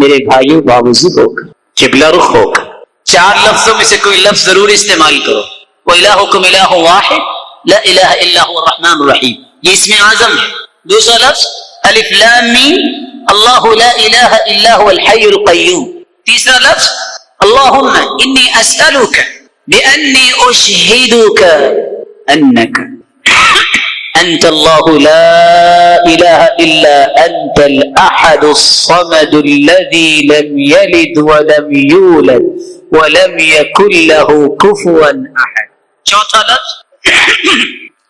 میرے بھائیوں باوضو ہو کر، قبلہ رخ ہو کر 4 لفظوں میں سے کوئی لفظ ضرور استعمال کرو. وَإِلَٰهُكُمْ إِلَٰهٌ وَاحِدٌ لَا إِلَٰهَ إِلَّا هُوَ الرَّحْمَٰنُ الرَّحِيمُ. یہ اسم اعظم ہے. دوسرا لفظ الف لام میم اللہ لا الہ الا هو الحی القیوم. تیسرا لفظ اللہم انی اسألک بأنی اشہدک انک انت اللہ لا الہ الا انت الاحد الصمد الذي لم يلد ولم يولد ولم يكن له كفوا احد. چوتھا لفظ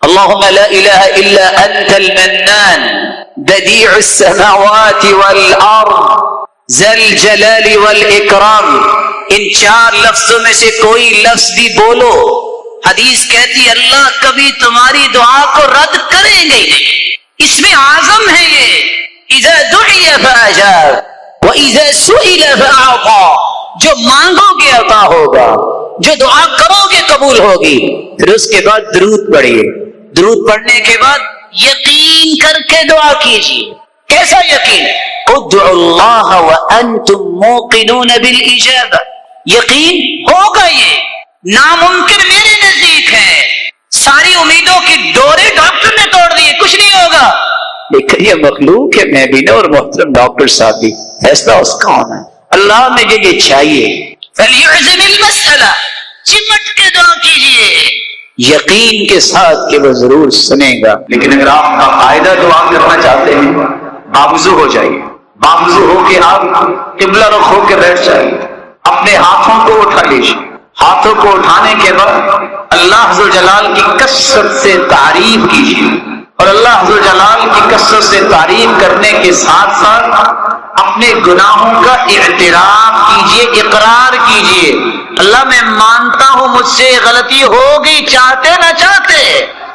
اللهم لا إله إلا أنت المنان بديع السماوات والأرض ذا الجلال والإكرام. ان 4 لفظوں میں سے کوئی لفظ بھی بولو، حدیث کہتی ہے اللہ کبھی تمہاری دعا کو رد کریں گے نہیں. اس میں اعظم ہے یہ. اذا دعی فاجاب واذا سئل فاعطى. جو مانگو گے عطا ہوگا، جو دعا کرو گے قبول ہوگی. پھر اس کے بعد درود پڑھیے. درود پڑھنے کے بعد یقین کر کے دعا کیجیے. کیسا یقین؟ ادعوا اللہ وانتم موقنون بالاجابہ. یقین ہوگا. یہ ناممکن میرے نزدیک ہے. ساری امیدوں کی ڈورے ڈاکٹر نے توڑ دی، کچھ نہیں ہوگا. لیکن یہ مخلوق ہے، میں بھی نہ اور محترم ڈاکٹر صاحب بھی. فیصلہ اس کا ہونا ہے. اللہ مجھے یہ چاہیے. فلیعزم المسئلہ. چمٹ کے دعا کیجیے یقین کے ساتھ کہ وہ ضرور سنے گا. لیکن اگر آپ باقاعدہ دعا کرنا چاہتے ہیں باوضو ہو جائیے. باوضو ہو کے آپ قبلہ رخ ہو کے بیٹھ جائیے. اپنے ہاتھوں کو اٹھا لیجیے. ہاتھوں کو اٹھانے کے بعد اللہ عز و جلال کی کثرت سے تعریف کیجیے. اور اللہ عز و جلال کی کثرت سے تعریف کرنے کے ساتھ ساتھ اپنے گناہوں کا اعتراف کیجیے، اقرار کیجیے. اللہ میں مانتا ہوں مجھ سے غلطی ہو گئی، چاہتے نہ چاہتے.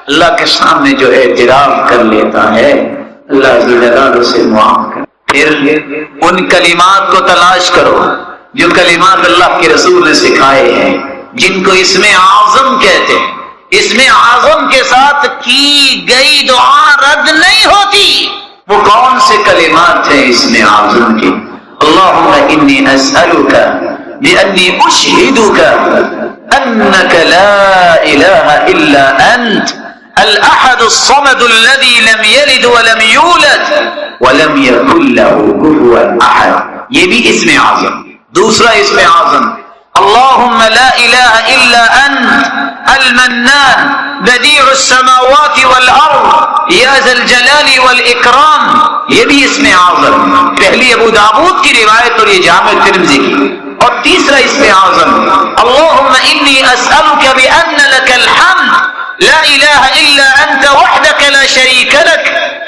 اللہ کے سامنے جو اعتراف کر لیتا ہے اللہ عز و جلال اسے معاف کر. پھر ان کلمات کو تلاش کرو جو کلمات اللہ کے رسول نے سکھائے ہیں، جن کو اسم اعظم کہتے ہیں. اسم اعظم کے ساتھ کی گئی دعا رد نہیں ہوتی. وہ کون سے کلمات ہیں اسم اعظم کی؟ اللہم انی اسألک بأنی اشہدک انک لا الہ الا انت الاحد الصمد الذي لم يلد ولم يولد ولم يكن له كفوا احد. یہ بھی اسم اعظم. دوسرا اسم اعظم اللہم لا الہ الا انت المنان بدیع السماوات والارض یا ذا الجلال والاکرام. یہ بھی اسم اعظم. پہلی ابو داؤد کی روایت اور یہ جامع ترمذی کی. اور تیسرا اسم اعظم اللہم انی اسألک بأن لک الحمد لا الہ الا انت وحدک لا شریک لک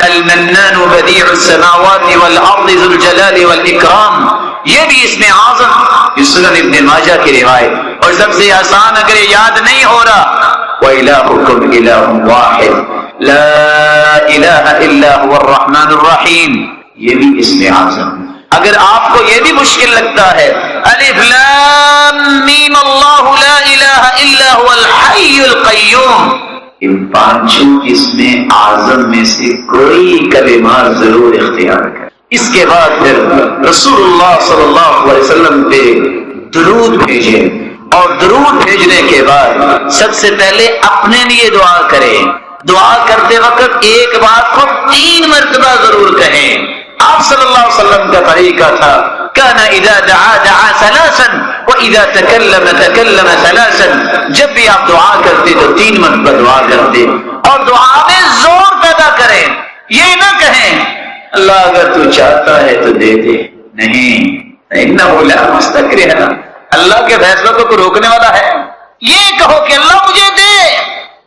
المنان بدیع السماوات والارض ذو الجلال والاکرام. یہ بھی اسم اعظم. سنن ابن ماجہ کی روایت. اور سب سے آسان اگر یاد نہیں ہو رہا وَإِلَٰهُكُمْ إِلَٰهٌ وَاحِدٌ لَا إِلَٰهَ إِلَّا هُوَ الرَّحْمَٰنُ الرَّحِيمُ. یہ بھی اسم اعظم. اگر آپ کو یہ بھی مشکل لگتا ہے الف لام میم اللہ لا الہ الا هو الحی القیوم. ان 5 اسم اعظم میں سے کوئی کلمات ضرور اختیار کریں. اس کے بعد پھر رسول اللہ صلی اللہ علیہ وسلم پہ درود بھیجیں. اور درود بھیجنے کے بعد سب سے پہلے اپنے لیے دعا کریں. دعا کرتے وقت ایک بات کو 3 مرتبہ ضرور کہیں. آپ صلی اللہ علیہ وسلم کا طریقہ تھا كان اذا دعا دعا ثلاثا واذا تكلم تكلم ثلاثا. جب بھی آپ دعا کرتے تو 3 مرتبہ دعا کرتے. اور دعا میں زور پیدا کریں. یہ نہ کہیں اللہ اگر تو چاہتا ہے تو دے دے. نہیں، انہ لا مستکرہ. اللہ کے فیصلوں کو کوئی روکنے والا ہے؟ یہ کہو کہ اللہ مجھے دے.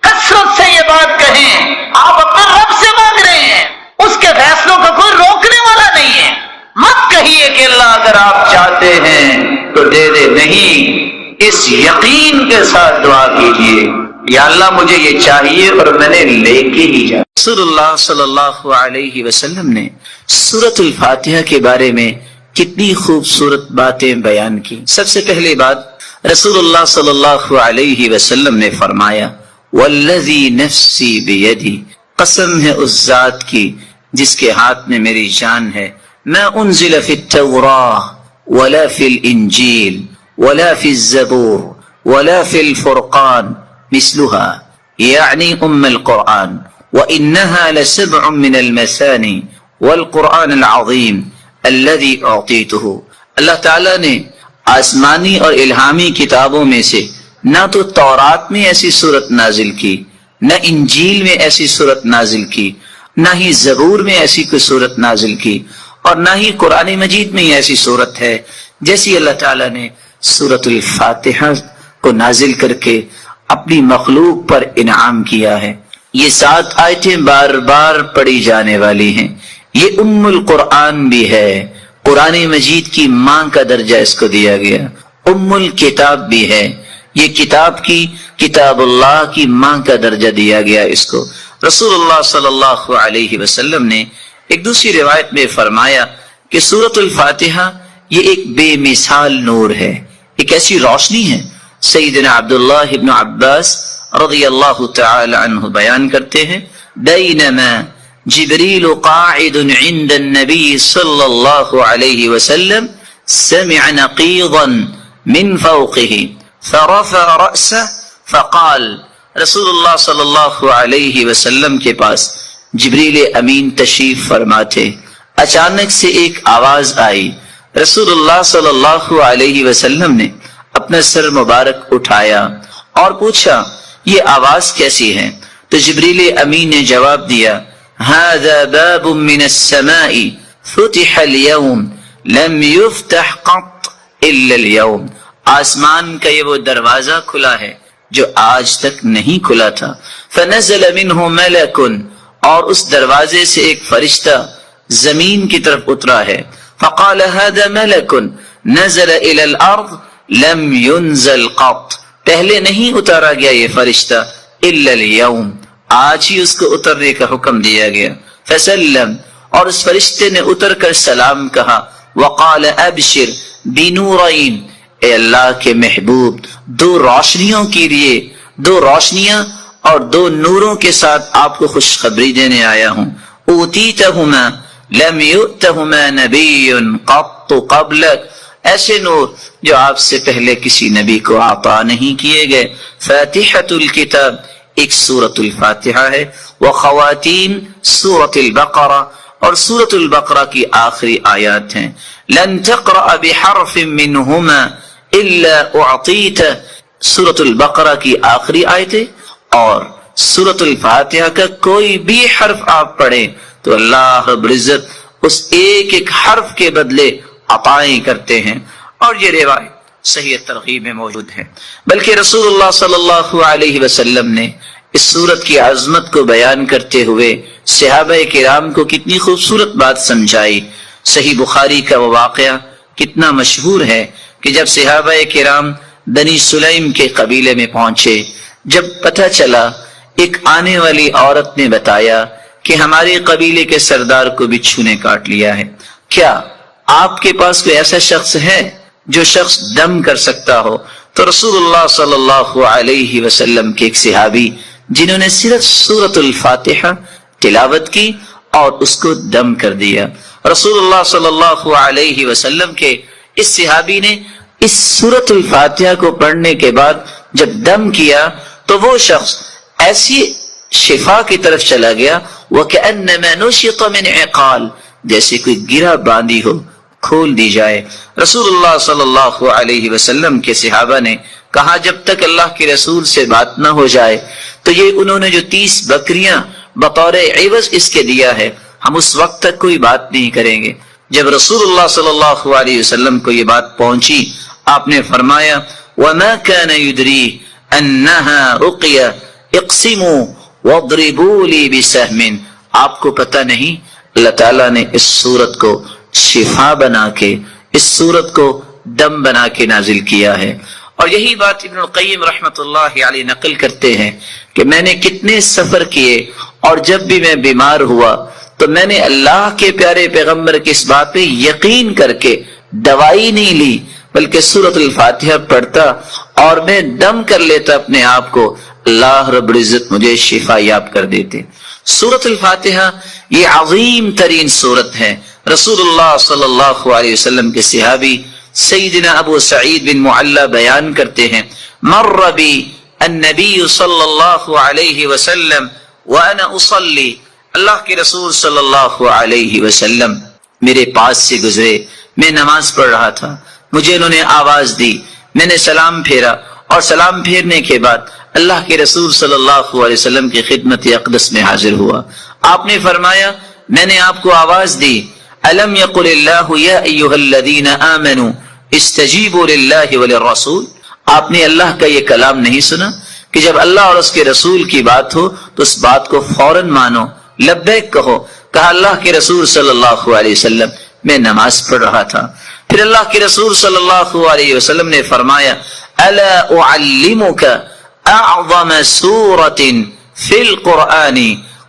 کثرت سے یہ بات کہیں. آپ اپنے رب سے مانگ رہے ہیں، اس کے فیصلوں کو کوئی روکنے والا نہیں ہے. مت کہیے کہ اللہ اگر آپ چاہتے ہیں تو دے دے. نہیں، اس یقین کے ساتھ دعا کیجیے یا اللہ مجھے یہ چاہیے اور میں نے لے کے ہی جا. رسول اللہ صلی اللہ علیہ وسلم نے سورۃ الفاتحہ کے بارے میں کتنی خوبصورت باتیں بیان کی. سب سے پہلی بات رسول اللہ صلی اللہ علیہ وسلم نے فرمایا والذی نفسی بیدی. قسم ہے اس ذات کی جس کے ہاتھ میں میری جان ہے. ما انزل في التوراة ولا في الانجيل ولا في الزبور ولا في الفرقان مثلها يعني القرآن وإنها لسبع من المثاني والقرآن العظيم الذي أعطيته. اللہ تعالیٰ نے آسمانی اور الہامی کتابوں میں سے نہ تو تورات میں ایسی صورت نازل کی، نہ انجیل میں ایسی صورت نازل کی، نہ ہی زبور میں ایسی کوئی صورت نازل کی، اور نہ ہی قرآن مجید میں ایسی صورت ہے جیسی اللہ تعالیٰ نے سورۃ الفاتحہ کو نازل کر کے اپنی مخلوق پر انعام کیا ہے. یہ 7 آیتیں بار بار پڑھی جانے والی ہیں. یہ ام القرآن بھی ہے، قرآن مجید کی ماں کا درجہ اس کو دیا گیا. ام الکتاب بھی ہے، یہ کتاب اللہ کی ماں کا درجہ دیا گیا اس کو. رسول اللہ صلی اللہ علیہ وسلم نے ایک دوسری روایت میں فرمایا کہ سورۃ الفاتحہ یہ ایک بے مثال نور ہے، ایک ایسی روشنی ہے. سیدنا عبداللہ ابن عباس رضی اللہ تعالی عنہ بیان کرتے ہیں، بینما جبریل قاعد عند النبی صلی اللہ علیہ وسلم سمع نقیضا من فوقه فرفع رأسه فقال. رسول اللہ صلی اللہ علیہ وسلم کے پاس جبریل امین تشریف فرما تھے. اچانک سے ایک آواز آئی. رسول اللہ صلی اللہ علیہ وسلم نے اپنا سر مبارک اٹھایا اور پوچھا یہ آواز کیسی ہے؟ تو جبریل امین نے جواب دیا، هذا باب من السماء فتح اليوم لم يفتح قط الا اليوم. آسمان کا یہ وہ دروازہ کھلا ہے جو آج تک نہیں کھلا تھا. فنزل منه ملک، اور اس دروازے سے ایک فرشتہ زمین کی طرف اترا ہے. فقال هذا ملک نزل الى الارض لم ينزل قط، پہلے نہیں اتارا گیا یہ فرشتہ الا اليوم، آج ہی اس کو اترنے کا حکم دیا گیا. فسلم، اور اس فرشتے نے اتر کر سلام کہا. وقال ابشر بنورین، اے اللہ کے محبوب 2 روشنیوں کے لیے، 2 روشنیاں اور 2 نوروں کے ساتھ آپ کو خوشخبری دینے آیا ہوں. اوتیتہما لم یؤتہما نبی قط قبلک، ایسے نور جو آپ سے پہلے کسی نبی کو عطا نہیں کیے گئے. فاتحۃ الکتاب ایک سورۃ الفاتحہ ہے، وخواتیم سورۃ البقرہ، اور سورۃ البقرہ کی آخری آیات ہیں. لن تقرأ بحرف منہما الا اعطیت، سورۃ البقرہ کی آخری آیتیں اور سورۃ الفاتحہ کا کوئی بھی حرف آپ پڑھیں تو اللہ رب العزت اس ایک حرف کے بدلے عطائیں کرتے ہیں. اور یہ روایت صحیح ترغیب میں موجود ہے. بلکہ رسول اللہ صلی اللہ علیہ وسلم نے اس سورت کی عظمت کو بیان کرتے ہوئے صحابہ کرام کو کتنی خوبصورت بات سمجھائی. صحیح بخاری کا وہ واقعہ کتنا مشہور ہے کہ جب صحابہ کرام بنی سلیم کے قبیلے میں پہنچے، جب پتہ چلا ایک آنے والی عورت نے بتایا کہ ہمارے قبیلے کے سردار کو بچھو نے کاٹ لیا ہے، کیا آپ کے پاس کوئی ایسا شخص ہے جو شخص دم کر سکتا ہو؟ تو رسول اللہ صلی اللہ علیہ وسلم کے ایک صحابی جنہوں نے صرف سورۃ الفاتحہ تلاوت کی اور اس کو دم کر دیا. رسول اللہ صلی اللہ علیہ وسلم کے اس صحابی نے اس سورۃ الفاتحہ کو پڑھنے کے بعد جب دم کیا تو وہ شخص ایسی شفا کی طرف چلا گیا وَكَأَنَّمَا نُشِطَ مِنْ عِقَالٍ، جیسے کوئی گرہ باندھی ہو کھول دی جائے. رسول اللہ صلی اللہ علیہ وسلم کے صحابہ نے کہا جب تک اللہ کے رسول سے بات نہ ہو جائے تو یہ انہوں نے جو 30 بکریاں بطور عوض اس کے دیا ہے ہم اس وقت تک کوئی بات نہیں کریں گے. جب رسول اللہ صلی اللہ علیہ وسلم کو یہ بات پہنچی آپ نے فرمایا وَمَا كَانَ يُدْرِي أَنَّهَا رُقْيَ اقْسِمُوا وَاضْرِبُوا لِي بِسَهْمٍ، آپ کو پتہ نہیں اللہ تعالیٰ نے اس سورت کو شفا بنا کے، اس سورت کو دم بنا کے نازل کیا ہے. اور یہی بات ابن القیم رحمۃ اللہ علیہ نقل کرتے ہیں کہ میں نے کتنے سفر کیے اور جب بھی میں بیمار ہوا تو میں نے اللہ کے پیارے پیغمبر کی اس بات پہ یقین کر کے دوائی نہیں لی بلکہ سورۃ الفاتحہ پڑھتا اور میں دم کر لیتا اپنے آپ کو، اللہ رب العزت مجھے شفا یاب کر دیتے. سورۃ الفاتحہ یہ عظیم ترین سورت ہے، رسول اللہ صلی اللہ علیہ وسلم کے صحابی سیدنا ابو سعید بن معلی بیان کرتے ہیں مر بی النبی صلی اللہ علیہ وسلم وانا اصلی، اللہ کے رسول صلی اللہ علیہ وسلم میرے پاس سے گزرے، میں نماز پڑھ رہا تھا، مجھے انہوں نے آواز دی، میں نے سلام پھیرا، اور سلام پھیرنے کے بعد اللہ کے رسول صلی اللہ علیہ وسلم کی خدمت اقدس میں حاضر ہوا۔ آپ نے فرمایا میں نے آپ کو آواز دی، الم یقل اللہ یا ایھا الذین آمنوا استجیبوا للہ وللرسول، آپ نے اللہ کا یہ کلام نہیں سنا کہ جب اللہ اور اس کے رسول کی بات ہو تو اس بات کو فوراً مانو، لبیک کہو۔ کہا اللہ کے رسول صلی اللہ علیہ وسلم میں نماز پڑھ رہا تھا، پھر اللہ کے رسول صلی اللہ علیہ وسلم نے فرمایا الا اعلمک اعظم سورۃ فی القرآن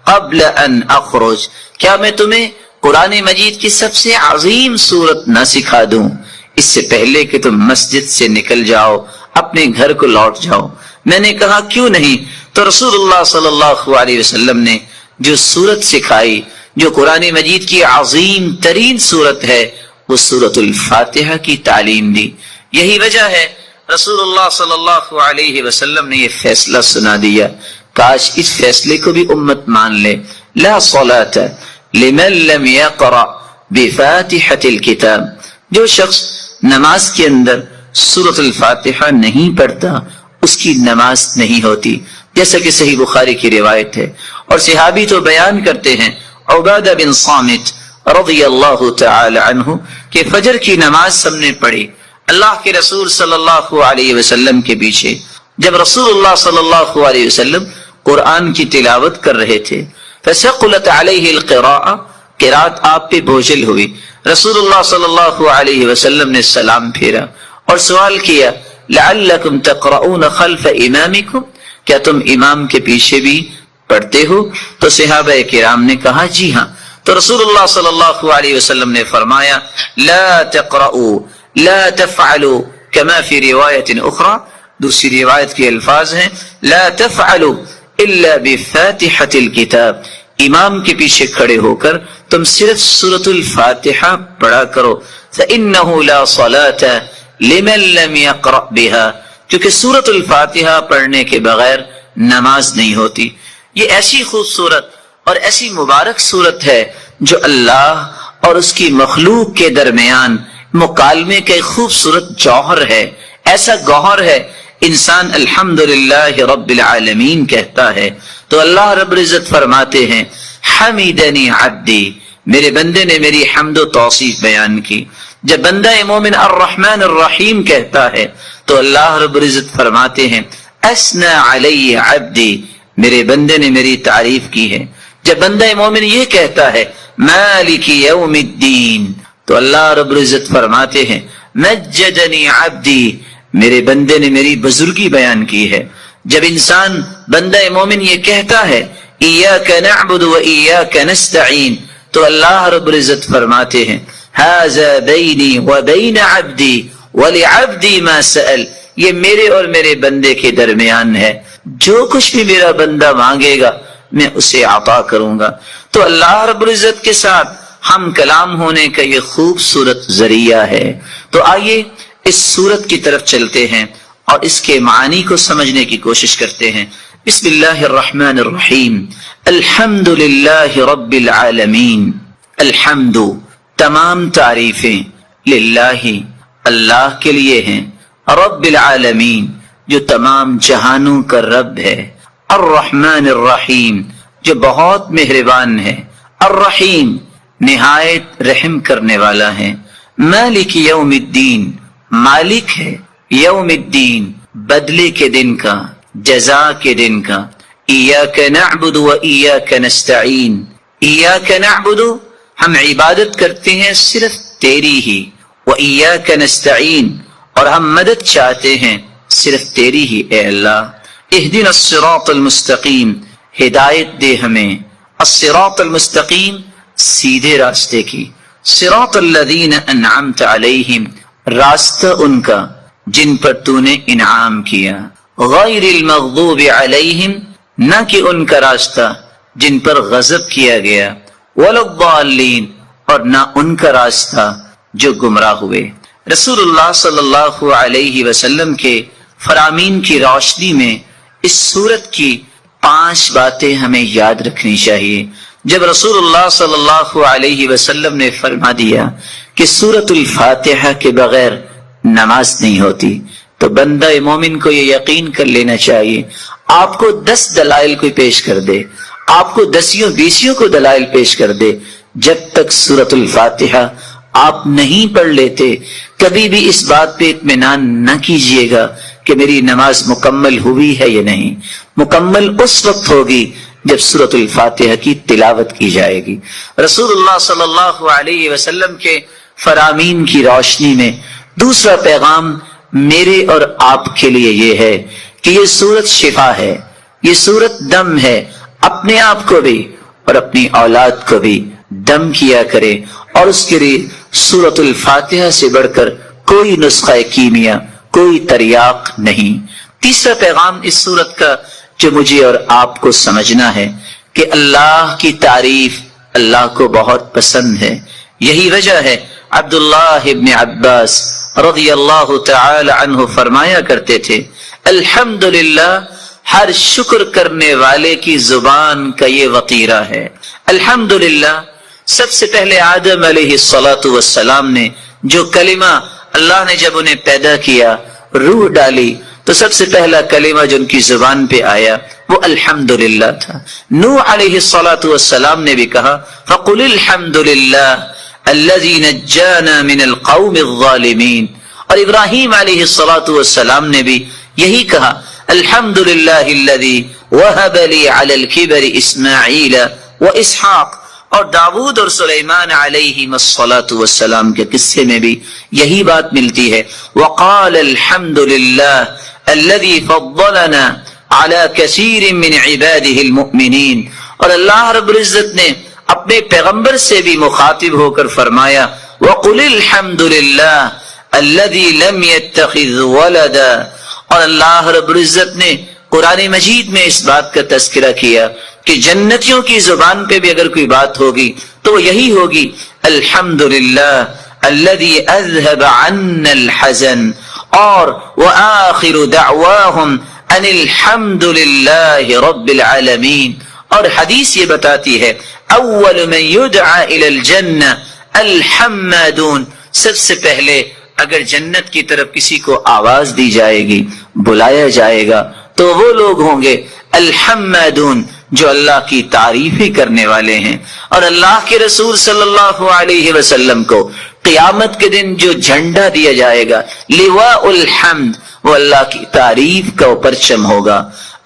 قبل ان اخرج، کیا میں تمہیں قرآن مجید کی سب سے عظیم سورت نہ سکھا دوں اس سے پہلے کہ تم مسجد سے نکل جاؤ، اپنے گھر کو لوٹ جاؤ؟ میں نے کہا کیوں نہیں؟ تو رسول اللہ صلی اللہ علیہ وسلم نے جو سورت سکھائی، جو قرآن مجید کی عظیم ترین سورت ہے، وہ سورۃ الفاتحہ کی تعلیم دی۔ یہی وجہ ہے رسول اللہ صلی اللہ علیہ وسلم نے یہ فیصلہ سنا دیا، کاش اس فیصلے کو بھی امت مان لے، لا صلاۃ لمن لم یقرأ بفاتحۃ الکتاب، جو شخص نماز کے اندر سورۃ الفاتحہ نہیں پڑھتا اس کی نماز نہیں ہوتی، جیسا کہ صحیح بخاری کی روایت ہے۔ اور صحابی تو بیان کرتے ہیں عبادہ بن صامت رضی اللہ تعالی عنہ کہ فجر کی نماز ہم نے پڑھی اللہ کے رسول صلی اللہ علیہ وسلم کے پیچھے، جب رسول اللہ صلی اللہ علیہ وسلم قرآن کی تلاوت کر رہے تھے، فثقلت علیہ القراءۃ، قرات آپ پہ بوجھل ہوئی، رسول اللہ صلی اللہ علیہ وسلم نے سلام پھیرا اور سوال کیا لعلکم تقرؤون خلف امامکم، کیا تم امام کے پیچھے بھی پڑھتے ہو؟ تو صحابہ کرام نے کہا جی ہاں۔ تو رسول اللہ صلی اللہ علیہ وسلم نے فرمایا لا تقرؤوا لا تفعلوا كما في روایت اخرى، دوسری روایت کے الفاظ ہیں لا تفعلوا الا بفاتحة الكتاب، امام کے پیچھے کھڑے ہو کر تم صرف سورۃ الفاتحہ پڑھا کرو، فإنه لا صلاة لمن لم يقرأ بها، کیونکہ سورۃ الفاتحہ پڑھنے کے بغیر نماز نہیں ہوتی۔ یہ ایسی خوبصورت اور ایسی مبارک صورت ہے جو اللہ اور اس کی مخلوق کے درمیان مکالمے کا ایک خوبصورت جوہر ہے، ایسا گوہر ہے انسان الحمدللہ رب العالمین کہتا ہے تو اللہ رب العزت فرماتے ہیں حمیدنی عبدی، میرے بندے نے میری حمد و توصیف بیان کی۔ جب بندہ مومن الرحمن الرحیم کہتا ہے تو اللہ رب العزت فرماتے ہیں اثنى علی عبدی، میرے بندے نے میری تعریف کی ہے۔ جب بندہ مومن یہ کہتا ہے مالک یوم الدین تو اللہ رب العزت فرماتے ہیں مجدنی عبدی، میرے بندے نے میری بزرگی بیان کی ہے۔ جب انسان بندہ مومن یہ کہتا ہے ایاک نعبد و ایاک نستعین تو اللہ رب العزت فرماتے ہیں ھذا بینی و بین عبدی ولعبدی ما سأل، یہ میرے اور میرے بندے کے درمیان ہے، جو کچھ بھی میرا بندہ مانگے گا میں اسے عطا کروں گا۔ تو اللہ رب العزت کے ساتھ ہم کلام ہونے کا یہ خوبصورت ذریعہ ہے۔ تو آئیے اس سورت کی طرف چلتے ہیں اور اس کے معانی کو سمجھنے کی کوشش کرتے ہیں۔ بسم اللہ الرحمن الرحیم، الحمد للہ رب العالمین، الحمد تمام تعریفیں للہ اللہ کے لیے ہیں، رب العالمین جو تمام جہانوں کا رب ہے، الرحمن الرحیم جو بہت مہربان ہے، الرحیم نہایت رحم کرنے والا ہے، مالک یوم الدین مالک ہے یوم الدین بدلے کے دن کا، جزا کے دن کا، ایاک نعبد و ایاک نستعین، ایاک نعبد ہم عبادت کرتے ہیں صرف تیری ہی، و ایاک نستعین اور ہم مدد چاہتے ہیں صرف تیری ہی اے اللہ۔ اہدنا الصراط المستقیم، ہدایت دے ہمیں، الصراط المستقیم سیدھے راستے کی، صراط الذین انعمت علیہم راستہ ان کا جن پر تو نے انعام کیا، غیر المغضوب علیہم نہ کہ ان کا راستہ جن پر غضب کیا گیا، ولا الضالین اور نہ ان کا راستہ جو گمراہ ہوئے۔ رسول اللہ صلی اللہ علیہ وسلم کے فرامین کی روشنی میں اس سورت کی 5 باتیں ہمیں یاد رکھنی چاہیے۔ جب رسول اللہ صلی اللہ علیہ وسلم نے فرما دیا کہ سورت الفاتحہ کے بغیر نماز نہیں ہوتی، تو بندہ مومن کو یہ یقین کر لینا چاہیے، آپ کو 10 دلائل کوئی پیش کر دے، آپ کو 10 کو دلائل پیش کر دے، جب تک سورت الفاتحہ آپ نہیں پڑھ لیتے کبھی بھی اس بات پہ اطمینان نہ کیجئے گا کہ میری نماز مکمل ہوئی ہے یا نہیں۔ مکمل اس وقت ہوگی جب سورت الفاتحہ کی تلاوت کی جائے گی۔ رسول اللہ صلی اللہ علیہ وسلم کے فرامین کی روشنی میں دوسرا پیغام میرے اور آپ کے لیے یہ ہے کہ یہ سورت شفا ہے، یہ سورت دم ہے۔ اپنے آپ کو بھی اور اپنی اولاد کو بھی دم کیا کرے، اور اس کے لیے سورت الفاتحہ سے بڑھ کر کوئی نسخہ کیمیا، کوئی تریاق نہیں۔ تیسرا پیغام اس سورت کا جو مجھے اور آپ کو سمجھنا ہے کہ اللہ کی تعریف اللہ کو بہت پسند ہے۔ یہی وجہ ہے عبداللہ ابن عباس رضی اللہ تعالی عنہ فرمایا کرتے تھے، الحمدللہ ہر شکر کرنے والے کی زبان کا یہ وطیرہ ہے۔ الحمدللہ سب سے پہلے آدم علیہ السلام نے جو کلمہ اللہ نے جب انہیں پیدا کیا، روح ڈالی، تو سب سے پہلا کلمہ جو ان کی زبان پہ آیا وہ الحمدللہ تھا۔ نوح علیہ السلام نے بھی کہا فَقُلِ الْحَمْدُ لِلَّهِ الَّذِي نَجَّانَا مِنَ الْقَوْمِ الظَّالِمِينَ، اور ابراہیم علیہ السلام نے بھی یہی کہا الحمدللہ الذی وہب لی علی الکبر اسماعیل واسحاق، اور داود اور سلیمان علیہم السلام کے قصے میں بھی یہی بات ملتی ہے، وقال الحمدللہ الذی فضلنا علی کثیر من عباده المؤمنین، اور اللہ رب العزت نے اپنے پیغمبر سے بھی مخاطب ہو کر فرمایا وقل الحمدللہ الذی لم يتخذ ولدا، اور اللہ رب العزت نے قرآن مجید میں اس بات کا تذکرہ کیا کہ جنتیوں کی زبان پہ بھی اگر کوئی بات ہوگی تو وہ یہی ہوگی الحمدللہ الذی اذهب عنا الحزن، اور وآخر دعواہم ان الحمدللہ رب العالمین، اور حدیث یہ بتاتی ہے اول من یدعى الى الجنہ الحمادون، سب سے پہلے اگر جنت کی طرف کسی کو آواز دی جائے گی، بلایا جائے گا، تو وہ لوگ ہوں گے الحمادون جو اللہ کی تعریفیں کرنے والے ہیں۔ اور اللہ کے رسول صلی اللہ علیہ وسلم کو قیامت کے دن جو جھنڈا دیا جائے گا لواء الحمد، وہ اللہ کی تعریف کا پرچم ہوگا۔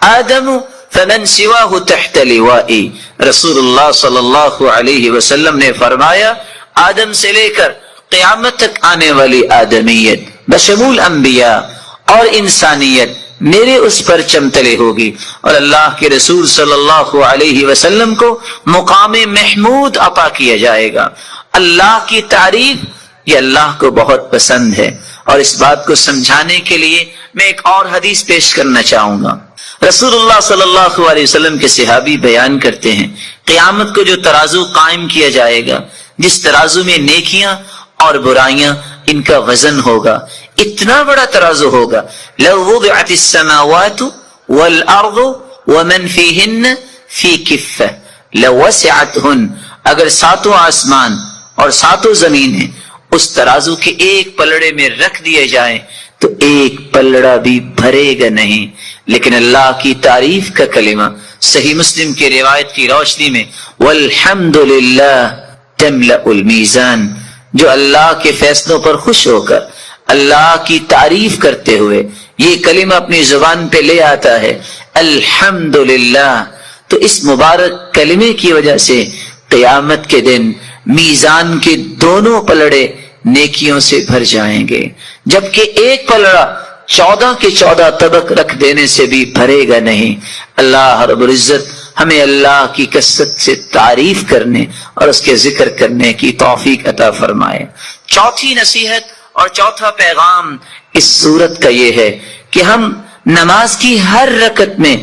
آدم فمن سواہ تحت لوائی، رسول اللہ صلی اللہ علیہ وسلم نے فرمایا آدم سے لے کر قیامت تک آنے والی آدمیت بشمول انبیاء اور انسانیت میرے اس پرچم تلے ہوگی، اور اللہ کے رسول صلی اللہ علیہ وسلم کو مقام محمود عطا کیا جائے گا۔ اللہ کی تعریف یہ اللہ کو بہت پسند ہے، اور اس بات کو سمجھانے کے لیے میں ایک اور حدیث پیش کرنا چاہوں گا۔ رسول اللہ صلی اللہ علیہ وسلم کے صحابی بیان کرتے ہیں قیامت کو جو ترازو قائم کیا جائے گا، جس ترازو میں نیکیاں اور برائیاں ان کا وزن ہوگا، اتنا بڑا ترازو ہوگا، لو وضعت السماوات والارض ومن فیہن فی کفہ لوسعتہن، اگر 7 آسمان اور 7 زمینیں اس ترازو کے ایک پلڑے میں رکھ دیے جائیں تو ایک پلڑا بھی بھرے گا نہیں۔ لیکن اللہ کی تعریف کا کلمہ صحیح مسلم کی روایت کی روشنی میں والحمدللہ تملأ المیزان، جو اللہ کے فیصلوں پر خوش ہو کر اللہ کی تعریف کرتے ہوئے یہ کلمہ اپنی زبان پہ لے آتا ہے الحمدللہ، تو اس مبارک کلمے کی وجہ سے قیامت کے دن میزان کے دونوں پلڑے نیکیوں سے بھر جائیں گے، جبکہ ایک پلڑا 14 کے 14 طبق رکھ دینے سے بھی بھرے گا نہیں۔ اللہ رب العزت ہمیں اللہ کی کثرت سے تعریف کرنے اور اس کے ذکر کرنے کی توفیق عطا فرمائے۔ چوتھی نصیحت اور چوتھا پیغام اس سورت کا یہ ہے کہ ہم نماز کی ہر رکعت میں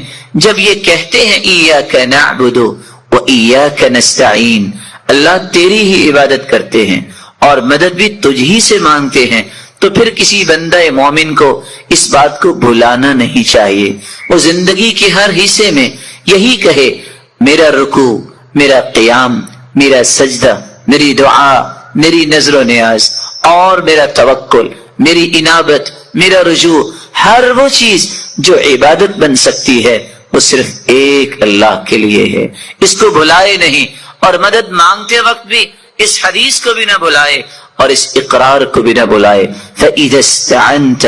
جب یہ کہتے ہیں ایاک نعبد و ایاک نستعین، اللہ تیری ہی عبادت کرتے ہیں اور مدد بھی تجھ ہی سے مانگتے ہیں، تو پھر کسی بندہ مومن کو اس بات کو بھلانا نہیں چاہیے۔ وہ زندگی کے ہر حصے میں یہی کہے، میرا رکوع، میرا قیام، میرا سجدہ، میری دعا، میری نظر و نیاز اور میرا توکل، میری انابت، میرا رجوع، ہر وہ چیز جو عبادت بن سکتی ہے وہ صرف ایک اللہ کے لیے ہے۔ اس کو بھلائے نہیں، اور مدد مانگتے وقت بھی اس حدیث کو بھی نہ بھلائے اور اس اقرار کو بھی نہ بھلائے، فَإِذَا اسْتَعَنْتَ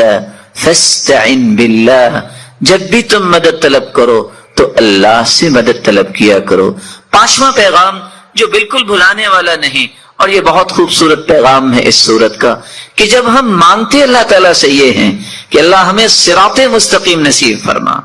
فَاسْتَعِنْ بِاللَّهِ، جب بھی تم مدد طلب کرو تو اللہ سے مدد طلب کیا کرو۔ پانچواں پیغام جو بالکل بھلانے والا نہیں، اور یہ بہت خوبصورت پیغام ہے اس سورت کا، کہ جب ہم مانگتے اللہ تعالیٰ سے یہ ہیں کہ اللہ ہمیں صراط مستقیم نصیب فرما،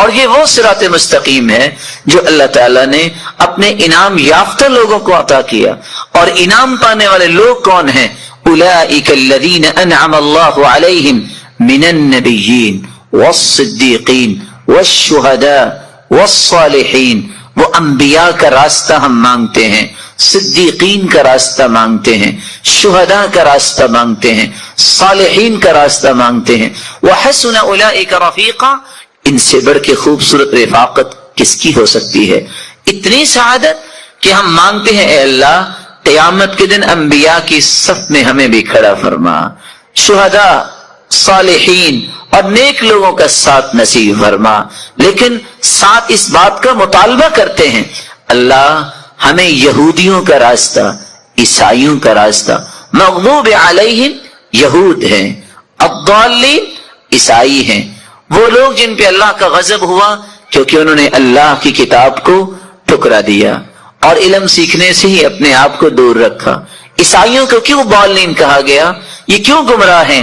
اور یہ وہ صراط مستقیم ہے جو اللہ تعالیٰ نے اپنے انعام یافتہ لوگوں کو عطا کیا، اور انعام پانے والے لوگ کون ہیں؟ اولئک الذین انعم اللہ علیہم من النبیین والصدیقین والشہداء والصالحین۔ وہ انبیاء کا راستہ ہم مانگتے ہیں، صدیقین کا راستہ مانگتے ہیں، شہداء کا راستہ مانگتے ہیں، صالحین کا راستہ مانگتے ہیں۔ وحسن اولئک رفیقا، ان سے بڑھ کے خوبصورت رفاقت کس کی ہو سکتی ہے؟ اتنی سعادت کہ ہم مانگتے ہیں، اے اللہ قیامت کے دن انبیاء کی صف میں ہمیں بھی کھڑا فرما، شہداء، صالحین اور نیک لوگوں کا ساتھ نصیب فرما، لیکن ساتھ اس بات کا مطالبہ کرتے ہیں، اللہ ہمیں یہودیوں کا راستہ، عیسائیوں کا راستہ، مغضوب علیہم یہود ہیں، الضالین عیسائی ہیں، وہ لوگ جن پہ اللہ کا غضب ہوا کیونکہ انہوں نے اللہ کی کتاب کو ٹھکرا دیا اور علم سیکھنے سے ہی اپنے آپ کو دور رکھا۔ عیسائیوں کو کیوں ضالین کہا گیا؟ یہ کیوں گمراہ ہیں؟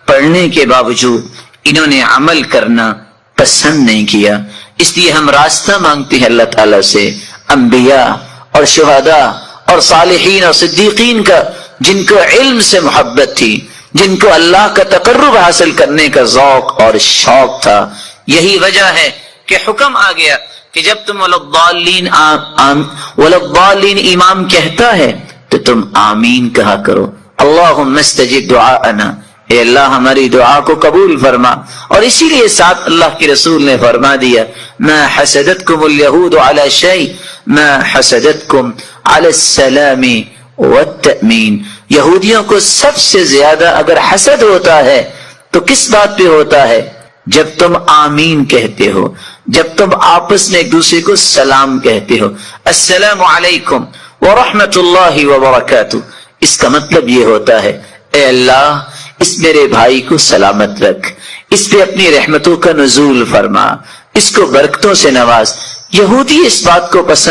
پڑھنے کے باوجود انہوں نے عمل کرنا پسند نہیں کیا۔ اس لیے ہم راستہ مانگتے ہیں اللہ تعالیٰ سے، انبیاء اور شہداء اور صالحین اور صدیقین کا، جن کو علم سے محبت تھی، جن کو اللہ کا تقرب حاصل کرنے کا ذوق اور شوق تھا۔ یہی وجہ ہے کہ حکم آ گیا کہ جب تم وللضالین امام کہتا ہے تو تم آمین کہا کرو، اللہم استجب دعاءنا، اے اللہ ہماری دعا کو قبول فرما۔ اور اسی لیے ساتھ اللہ کے رسول نے فرما دیا، ما حسدتکم الیہود علی شیء ما حسدتکم علی السلام والتأمین۔ یہودیوں کو سب سے زیادہ اگر حسد ہوتا ہے تو کس بات پہ ہوتا ہے؟ جب تم آمین کہتے ہو، جب تم آپس میں ایک دوسرے کو سلام کہتے ہو، السلام علیکم ورحمۃ اللہ وبرکاتہ، اس کا مطلب یہ ہوتا ہے، اے اللہ اس میرے بھائی کو سلامت رکھ، اس پہ اپنی رحمتوں کا نزول فرما، اس کو برکتوں سے نواز۔ یہودی اس بات کو پسند